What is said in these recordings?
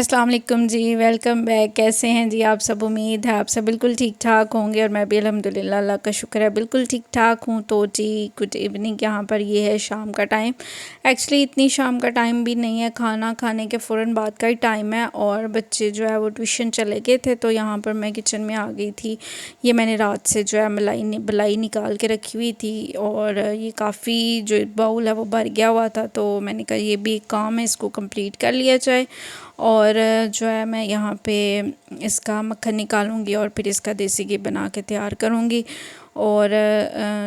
अस्सलाम वालेकुम जी, welcome back. कैसे हैं जी आप सब? उम्मीद है आप सब बिल्कुल ठीक ठाक होंगे और मैं भी अल्हम्दुलिल्लाह अल्लाह का शुक्र है बिल्कुल ठीक ठाक हूँ। तो जी गुड इवनिंग, यहाँ पर ये है शाम का टाइम। एक्चुअली इतनी शाम का टाइम भी नहीं है, खाना खाने के फ़ौरन बाद का ही टाइम है और बच्चे जो है वो ट्यूशन चले गए थे तो यहाँ पर मैं किचन में आ गई थी। ये मैंने रात से जो है मलाई निकाल के रखी हुई थी और ये काफ़ी जो बाउल है वो भर गया हुआ था, तो मैंने कहा ये भी एक काम है, इसको कंप्लीट कर लिया जाए। और जो है मैं यहाँ पे इसका मक्खन निकालूंगी और फिर इसका देसी घी बना के तैयार करूँगी। और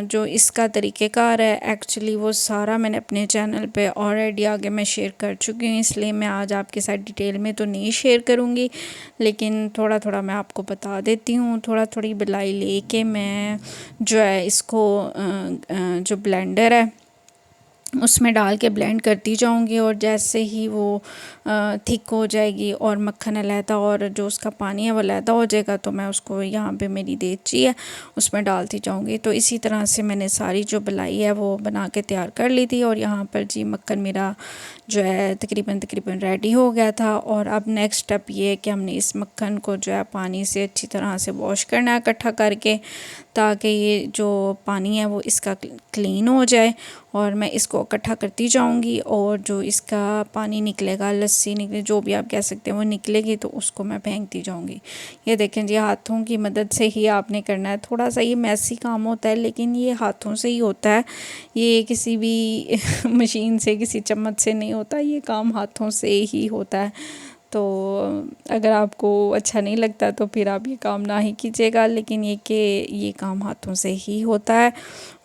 जो इसका तरीक़ेकार है एक्चुअली वो सारा मैंने अपने चैनल पे ऑलरेडी आगे मैं शेयर कर चुकी हूँ, इसलिए मैं आज आपके साथ डिटेल में तो नहीं शेयर करूँगी, लेकिन थोड़ा थोड़ा मैं आपको बता देती हूँ। थोड़ा थोड़ी बिलाई लेके मैं जो है इसको जो ब्लेंडर है उसमें डाल के ब्लेंड करती जाऊंगी और जैसे ही वो थिक हो जाएगी और मक्खन अलहदा और जो उसका पानी है वो अलहदा हो जाएगा तो मैं उसको यहाँ पे मेरी देगची है उसमें डालती जाऊंगी। तो इसी तरह से मैंने सारी जो बिलाई है वो बना के तैयार कर ली थी और यहाँ पर जी मक्खन मेरा जो है तकरीबन रेडी हो गया था। और अब नेक्स्ट स्टेप ये है कि हमने इस मक्खन को जो है पानी से अच्छी तरह से वॉश करना है इकट्ठा करके, ताकि ये जो पानी है वो इसका क्लीन हो जाए। और मैं इसको इकट्ठा करती जाऊंगी और जो इसका पानी निकलेगा, लस्सी निकले, जो भी आप कह सकते हैं, वो निकलेगी तो उसको मैं फेंकती जाऊंगी। ये देखें जी, हाथों की मदद से ही आपने करना है। थोड़ा सा ये मैसी काम होता है लेकिन ये हाथों से ही होता है, ये किसी भी मशीन से, किसी चम्मच से नहीं होता, ये काम हाथों से ही होता है। तो अगर आपको अच्छा नहीं लगता तो फिर आप ये काम ना ही कीजिएगा, लेकिन ये काम हाथों से ही होता है।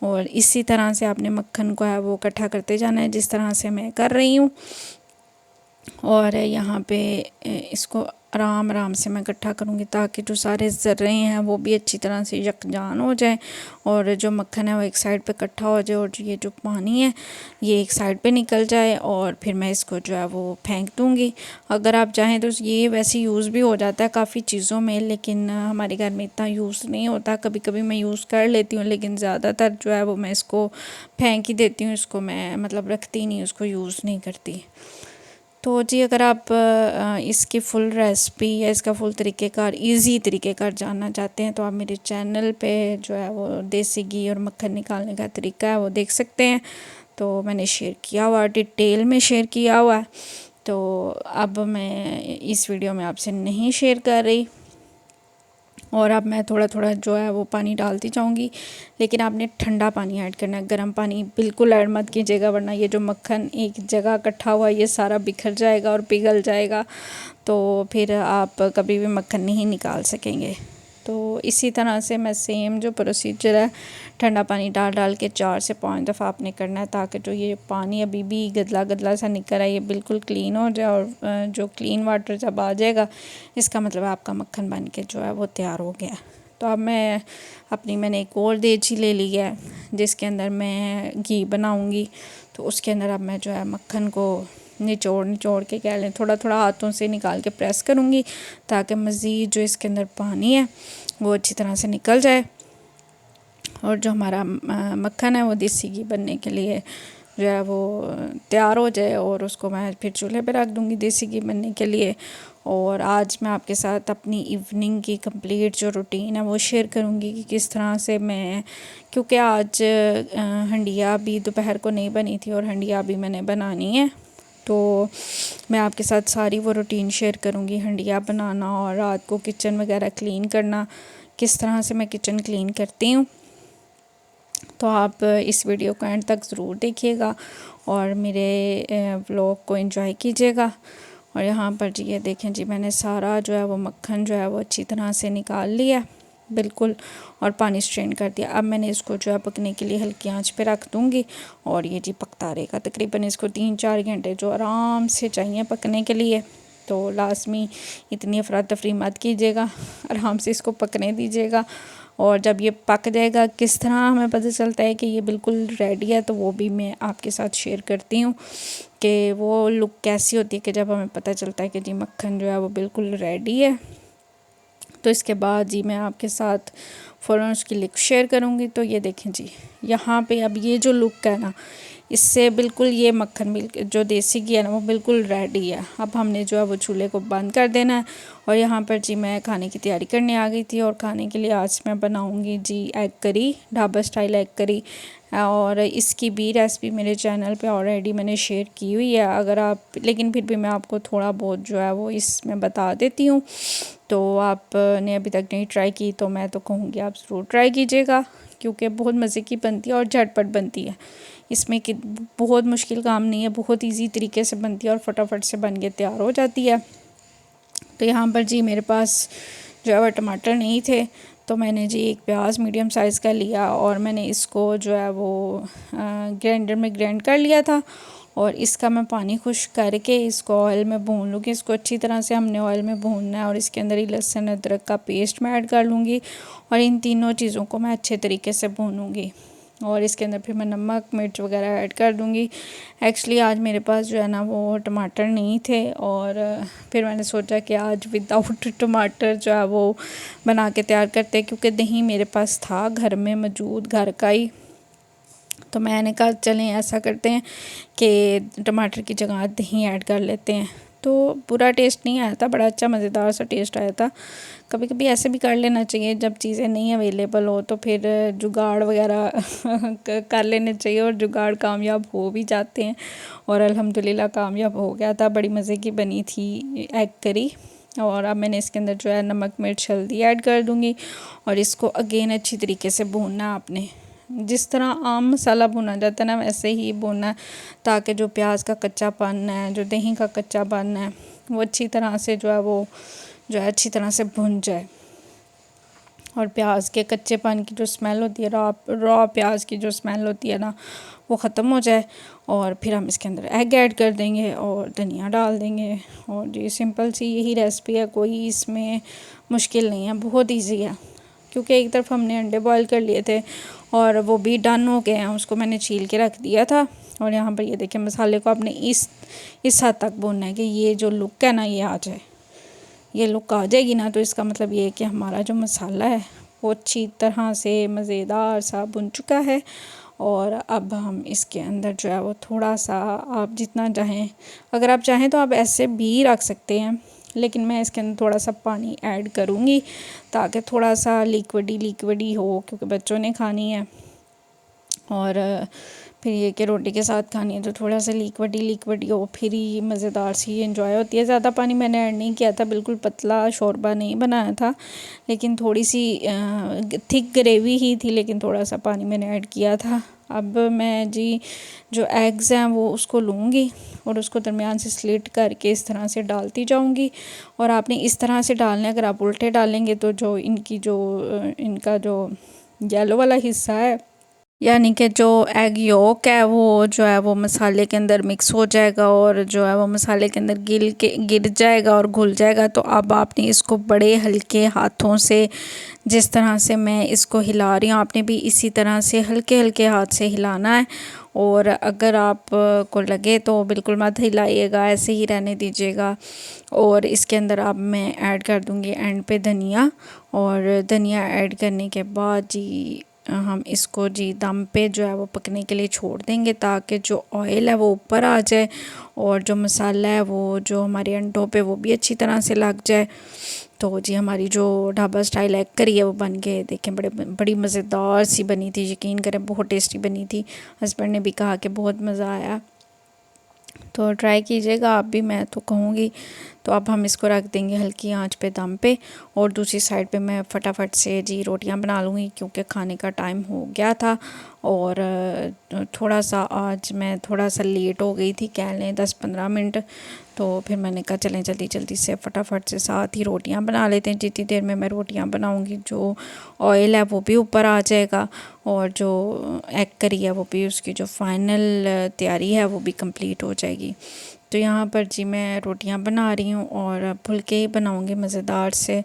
और इसी तरह से आपने मक्खन को है वो इकट्ठा करते जाना है जिस तरह से मैं कर रही हूँ। और यहाँ पे इसको आराम आराम से मैं इकट्ठा करूँगी ताकि जो सारे ज़र्रे हैं वो भी अच्छी तरह से यकजान हो जाए और जो मक्खन है वो एक साइड पे इकट्ठा हो जाए और ये जो पानी है ये एक साइड पे निकल जाए। और फिर मैं इसको जो है वो फेंक दूँगी। अगर आप चाहें तो ये वैसे यूज़ भी हो जाता है काफ़ी चीज़ों में, लेकिन हमारे घर में इतना यूज़ नहीं होता। कभी कभी मैं यूज़ कर लेती हूँ लेकिन ज़्यादातर जो है वो मैं इसको फेंक ही देती हूँ, इसको मैं मतलब रखती नहीं, उसको यूज़ नहीं करती। तो जी अगर आप इसकी फ़ुल रेसिपी या इसका फ़ुल तरीक़ेकार, इजी तरीक़ेकार जानना चाहते हैं तो आप मेरे चैनल पे जो है वो देसी घी और मक्खन निकालने का तरीका है वो देख सकते हैं। तो मैंने शेयर किया हुआ, डिटेल में शेयर किया हुआ है, तो अब मैं इस वीडियो में आपसे नहीं शेयर कर रही। और अब मैं थोड़ा थोड़ा जो है वो पानी डालती जाऊंगी, लेकिन आपने ठंडा पानी ऐड करना है, गर्म पानी बिल्कुल ऐड मत कीजिएगा, वरना ये जो मक्खन एक जगह इकट्ठा हुआ ये सारा बिखर जाएगा और पिघल जाएगा, तो फिर आप कभी भी मक्खन नहीं निकाल सकेंगे। तो इसी तरह से मैं सेम जो प्रोसीजर है ठंडा पानी डाल डाल के 4 से 5 दफ़ा आपने करना है, ताकि जो ये पानी अभी भी गदला गदला सा निकल रहा है ये बिल्कुल क्लीन हो जाए। और जो क्लीन वाटर जब आ जाएगा इसका मतलब आपका मक्खन बन के जो है वो तैयार हो गया। तो अब मैंने एक और देगची ले ली है जिसके अंदर मैं घी बनाऊँगी। तो उसके अंदर अब मैं जो है मक्खन को निचोड़ के कह लें, थोड़ा थोड़ा हाथों से निकाल के प्रेस करूँगी ताकि मज़ीद जो इसके अंदर पानी है वो अच्छी तरह से निकल जाए और जो हमारा मक्खन है वो देसी घी बनने के लिए जो है वो तैयार हो जाए। और उसको मैं फिर चूल्हे पे रख दूँगी देसी घी बनने के लिए। और आज मैं आपके साथ अपनी इवनिंग की कंप्लीट जो रूटीन है वो शेयर करूँगी कि किस तरह से मैं, क्योंकि आज हंडिया भी दोपहर को नहीं बनी थी और हंडिया भी मैंने बनानी है, तो मैं आपके साथ सारी वो रूटीन शेयर करूँगी, हंडिया बनाना और रात को किचन वगैरह क्लीन करना, किस तरह से मैं किचन क्लीन करती हूँ। तो आप इस वीडियो को एंड तक ज़रूर देखिएगा और मेरे व्लॉग को एंजॉय कीजिएगा। और यहाँ पर जी ये देखें जी, मैंने सारा जो है वो मक्खन जो है वो अच्छी तरह से निकाल लिया बिल्कुल और पानी स्ट्रेन कर दिया। अब मैंने इसको जो है पकने के लिए हल्की आंच पे रख दूँगी और ये जी पकता रहेगा तकरीबन इसको 3-4 घंटे जो आराम से चाहिए पकने के लिए। तो लाजमी इतनी अफरा तफरी मत कीजिएगा, आराम से इसको पकने दीजिएगा। और जब ये पक जाएगा किस तरह हमें पता चलता है कि ये बिल्कुल रेडी है, तो वो भी मैं आपके साथ शेयर करती हूँ कि वो लुक कैसी होती है कि जब हमें पता चलता है कि जी मक्खन जो है वो बिल्कुल रेडी है। तो इसके बाद जी मैं आपके साथ फ़ौरन उसकी लुक शेयर करूँगी। तो ये देखें जी, यहाँ पे अब ये जो लुक है ना, इससे बिल्कुल ये मक्खन मिल्क जो देसी घी है ना वो बिल्कुल रेडी है। अब हमने जो है वो चूल्हे को बंद कर देना है। और यहाँ पर जी मैं खाने की तैयारी करने आ गई थी, और खाने के लिए आज मैं बनाऊँगी जी egg curry, dhaba style egg curry. और इसकी भी रेसिपी मेरे चैनल पे ऑलरेडी मैंने शेयर की हुई है, अगर आप, लेकिन फिर भी मैं आपको थोड़ा बहुत जो है वो इसमें बता देती हूँ। तो आपने अभी तक नहीं ट्राई की तो मैं तो कहूँगी आप ज़रूर ट्राई कीजिएगा, क्योंकि बहुत मज़े की बनती है और झटपट बनती है। इसमें कि बहुत मुश्किल काम नहीं है, बहुत इजी तरीके से बनती है और फटाफट से बन के तैयार हो जाती है। तो यहाँ पर जी मेरे पास जो है वो टमाटर नहीं थे, तो मैंने जी एक प्याज मीडियम साइज़ का लिया और मैंने इसको जो है वो ग्राइंडर में ग्राइंड कर लिया था। और इसका मैं पानी खुश्क करके इसको ऑयल में भून लूँगी। इसको अच्छी तरह से हमने ऑयल में भूनना है, और इसके अंदर ही लहसुन अदरक का पेस्ट मैं ऐड कर लूँगी, और इन तीनों चीज़ों को मैं अच्छे तरीके से भूनूँगी। और इसके अंदर फिर मैं नमक मिर्च वगैरह ऐड कर दूँगी। एक्चुअली आज मेरे पास जो है ना वो टमाटर नहीं थे, और फिर मैंने सोचा कि आज विदाउट टमाटर जो है वो बना के तैयार करते, क्योंकि दही मेरे पास था घर में मौजूद, घर का ही। तो मैंने कहा चलें ऐसा करते हैं कि टमाटर की जगह दही ऐड कर लेते हैं। तो बुरा टेस्ट नहीं आया था, बड़ा अच्छा मज़ेदार सा टेस्ट आया था। कभी कभी ऐसे भी कर लेना चाहिए, जब चीज़ें नहीं अवेलेबल हो तो फिर जुगाड़ वगैरह कर लेने चाहिए, और जुगाड़ कामयाब हो भी जाते हैं। और अल्हम्दुलिल्लाह कामयाब हो गया था, बड़ी मज़े की बनी थी एग करी। और अब मैंने इसके अंदर जो है नमक मिर्च हल्दी ऐड कर दूँगी, और इसको अगेन अच्छी तरीके से भूनना आपने, जिस तरह आम मसाला भुना जाता है ना वैसे ही भुना है, ताकि जो प्याज का कच्चापन है, जो दही का कच्चापन है, वो अच्छी तरह से जो है वो जो है अच्छी तरह से भुन जाए, और प्याज के कच्चेपन की जो स्मेल होती है, रॉ प्याज की जो स्मेल होती है ना वो ख़त्म हो जाए। और फिर हम इसके अंदर एग ऐड कर देंगे और धनिया डाल देंगे। और ये सिंपल सी यही रेसिपी है, कोई इसमें मुश्किल नहीं है, बहुत ईजी है। क्योंकि एक तरफ हमने अंडे बॉईल कर लिए थे और वो भी डन हो गए हैं, उसको मैंने छील के रख दिया था। और यहाँ पर ये देखिए मसाले को आपने इस हद तक भूनना है कि ये जो लुक है ना ये आ जाए। ये लुक आ जाएगी ना तो इसका मतलब ये है कि हमारा जो मसाला है वो अच्छी तरह से मज़ेदार सा भुन चुका है। और अब हम इसके अंदर जो है वो थोड़ा सा, आप जितना चाहें, अगर आप चाहें तो आप ऐसे भी रख सकते हैं, लेकिन मैं इसके अंदर थोड़ा सा पानी ऐड करूँगी ताकि थोड़ा सा लिक्विडी हो, क्योंकि बच्चों ने खानी है। और फिर ये कि रोटी के साथ खानी है तो थोड़ा सा लिक्विडी हो, फिर ही मज़ेदार सी एंजॉय होती है। ज़्यादा पानी मैंने ऐड नहीं किया था, बिल्कुल पतला शोरबा नहीं बनाया था, लेकिन थोड़ी सी थिक ग्रेवी ही थी, लेकिन थोड़ा सा पानी मैंने ऐड किया था। अब मैं जी जो एग्स हैं वो उसको लूँगी और उसको दरमियान से स्लिट करके इस तरह से डालती जाऊँगी। और आपने इस तरह से डालना है, अगर आप उल्टे डालेंगे तो जो इनका जो येलो वाला हिस्सा है, यानी कि जो एग योक है वो जो है वो मसाले के अंदर मिक्स हो जाएगा, और जो है वो मसाले के अंदर गिर जाएगा और घुल जाएगा। तो अब आपने इसको बड़े हल्के हाथों से, जिस तरह से मैं इसको हिला रही हूँ, आपने भी इसी तरह से हल्के हल्के हाथ से हिलाना है। और अगर आप को लगे तो बिल्कुल मत हिलाइएगा, ऐसे ही रहने दीजिएगा। और इसके अंदर अब मैं ऐड कर दूँगी एंड पे धनिया, और धनिया ऐड करने के बाद जी हम इसको जी दम पे जो है वो पकने के लिए छोड़ देंगे, ताकि जो ऑयल है वो ऊपर आ जाए और जो मसाला है वो जो हमारे अंडों पे वो भी अच्छी तरह से लग जाए। तो जी हमारी जो ढाबा स्टाइल एग करी है वो बन के देखें बड़ी मज़ेदार सी बनी थी, यकीन करें बहुत टेस्टी बनी थी। हस्बैंड ने भी कहा कि बहुत मज़ा आया, तो ट्राई कीजिएगा आप भी, मैं तो कहूँगी। तो अब हम इसको रख देंगे हल्की आंच पे दम पे, और दूसरी साइड पे मैं फटाफट से जी रोटियां बना लूँगी, क्योंकि खाने का टाइम हो गया था। और थोड़ा सा आज मैं थोड़ा सा लेट हो गई थी, कह लें 10-15 मिनट। तो फिर मैंने कहा चलें जल्दी से फटाफट से साथ ही रोटियां बना लेते हैं। जितनी देर में मैं रोटियां बनाऊंगी जो ऑयल है वो भी ऊपर आ जाएगा, और जो एग करी है वो भी, उसकी जो फाइनल तैयारी है वो भी कंप्लीट हो जाएगी। तो यहाँ पर जी मैं रोटियां बना रही हूँ, और फुलके ही बनाऊँगी मज़ेदार से।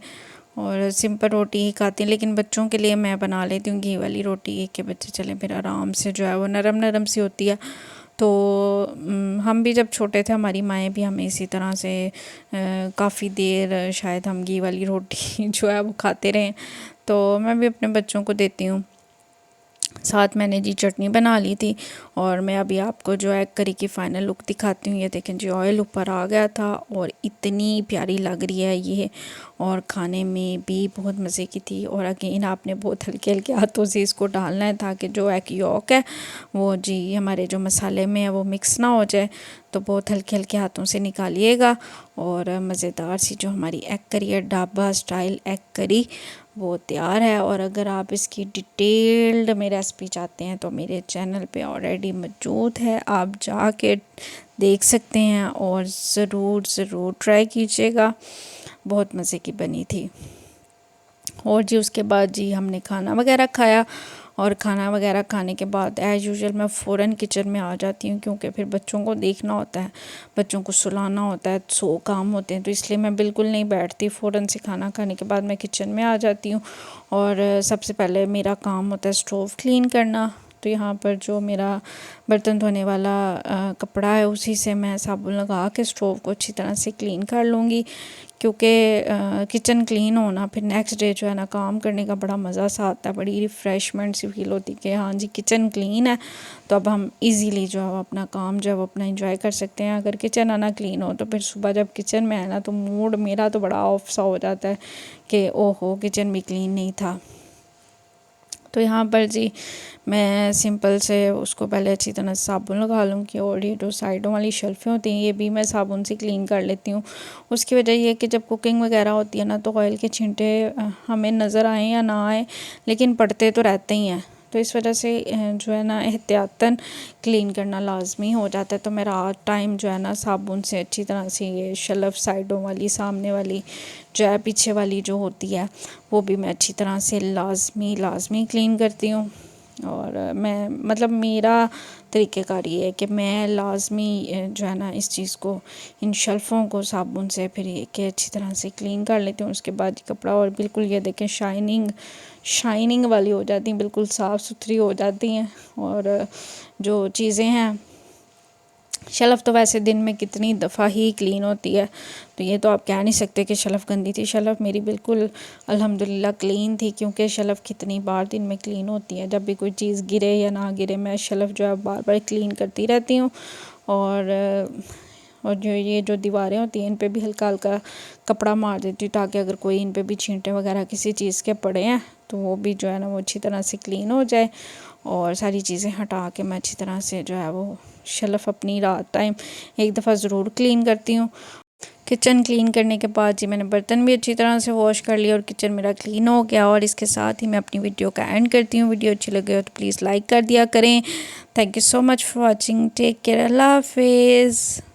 और सिंपल रोटी ही खाती हैं, लेकिन बच्चों के लिए मैं बना लेती हूँ घी वाली रोटी, कि बच्चे चलें फिर आराम से, जो है वो नरम नरम सी होती है। तो हम भी जब छोटे थे हमारी माएँ भी हमें इसी तरह से काफ़ी देर शायद हम घी वाली रोटी जो है वो खाते रहें। तो मैं भी अपने बच्चों को देती हूँ। साथ मैंने जी चटनी बना ली थी। और मैं अभी आपको जो है करी की फ़ाइनल लुक दिखाती हूँ। ये देखें जी ऑयल ऊपर आ गया था और इतनी प्यारी लग रही है ये, और खाने में भी बहुत मज़े की थी। और अगेन आपने बहुत हल्के हल्के हाथों से इसको डालना है ताकि जो एक यॉक है वो जी हमारे जो मसाले में है वो मिक्स ना हो जाए। तो बहुत हल्के हल्के हाथों से निकालिएगा। और मज़ेदार सी जो हमारी एग करी है, ढाबा स्टाइल एग करी, वो तैयार है। और अगर आप इसकी डिटेल्ड में रेसिपी चाहते हैं तो मेरे चैनल पे ऑलरेडी मौजूद है, आप जाके देख सकते हैं और ज़रूर ट्राई कीजिएगा। बहुत मज़े की बनी थी। और जी उसके बाद जी हमने खाना वगैरह खाया, और खाना वगैरह खाने के बाद एज़ यूजुअल मैं फ़ौरन किचन में आ जाती हूँ, क्योंकि फिर बच्चों को देखना होता है, बच्चों को सुलाना होता है, 100 काम होते हैं। तो इसलिए मैं बिल्कुल नहीं बैठती, फ़ौरन से खाना खाने के बाद मैं किचन में आ जाती हूँ। और सबसे पहले मेरा काम होता है स्टोव क्लीन करना। तो यहाँ पर जो मेरा बर्तन धोने वाला कपड़ा है उसी से मैं साबुन लगा के स्टोव को अच्छी तरह से क्लीन कर लूँगी, क्योंकि किचन क्लीन होना फिर नेक्स्ट डे जो है ना काम करने का बड़ा मज़ा सा आता है, बड़ी रिफ़्रेशमेंट सी फील होती है कि हाँ जी किचन क्लीन है, तो अब हम इजीली जो है अपना काम जो है वो अपना एंजॉय कर सकते हैं। अगर किचन आना क्लीन हो तो फिर सुबह जब किचन में है ना तो मूड मेरा तो बड़ा ऑफ सा हो जाता है कि ओहो किचन भी क्लीन नहीं था। तो यहाँ पर जी मैं सिंपल से उसको पहले अच्छी तरह से साबुन लगा लूँगी, और ये जो साइडों वाली शेल्फ़ें होती हैं ये भी मैं साबुन से क्लीन कर लेती हूँ। उसकी वजह ये है कि जब कुकिंग वगैरह होती है ना तो ऑयल के छींटे हमें नज़र आएँ या ना आए, लेकिन पड़ते तो रहते ही हैं। तो इस वजह से जो है ना एहतियातन क्लीन करना लाजमी हो जाता है। तो मैं रात टाइम जो है ना साबुन से अच्छी तरह से ये शेल्फ़ साइडों वाली, सामने वाली जो है, पीछे वाली जो होती है वो भी मैं अच्छी तरह से लाजमी क्लीन करती हूँ। और मैं मतलब मेरा तरीक़ेकार ये है कि मैं लाजमी जो है ना इस चीज़ को, इन शेल्फ़ों को साबुन से फिर ये कि अच्छी तरह से क्लीन कर लेती हूँ। उसके बाद कपड़ा और बिल्कुल ये देखें शाइनिंग वाली हो जाती हैं, बिल्कुल साफ़ सुथरी हो जाती हैं। और जो चीज़ें हैं, शेल्फ़ तो वैसे दिन में कितनी दफ़ा ही क्लीन होती है, तो ये तो आप कह नहीं सकते कि शेल्फ़ गंदी थी। शेल्फ़ मेरी बिल्कुल अल्हम्दुलिल्लाह क्लीन थी, क्योंकि शेल्फ़ कितनी बार दिन में क्लीन होती है। जब भी कोई चीज़ गिरे या ना गिरे मैं शेल्फ़ जो है बार बार क्लीन करती रहती हूँ। और जो ये जो दीवारें होती हैं इन पे भी हल्का हल्का कपड़ा मार देती हूँ, ताकि अगर कोई इन पे भी छींटे वगैरह किसी चीज़ के पड़े हैं तो वो भी जो है ना वो अच्छी तरह से क्लीन हो जाए। और सारी चीज़ें हटा के मैं अच्छी तरह से जो है वो शेल्फ़ अपनी रात टाइम एक दफ़ा ज़रूर क्लीन करती हूँ। किचन क्लीन करने के बाद जी मैंने बर्तन भी अच्छी तरह से वॉश कर लिया और किचन मेरा क्लीन हो गया। और इसके साथ ही मैं अपनी वीडियो का एंड करती हूँ। वीडियो अच्छी लगे हो तो प्लीज़ लाइक कर दिया करें। Thank you so much for watching. Take care. अल्लाह हाफिज़।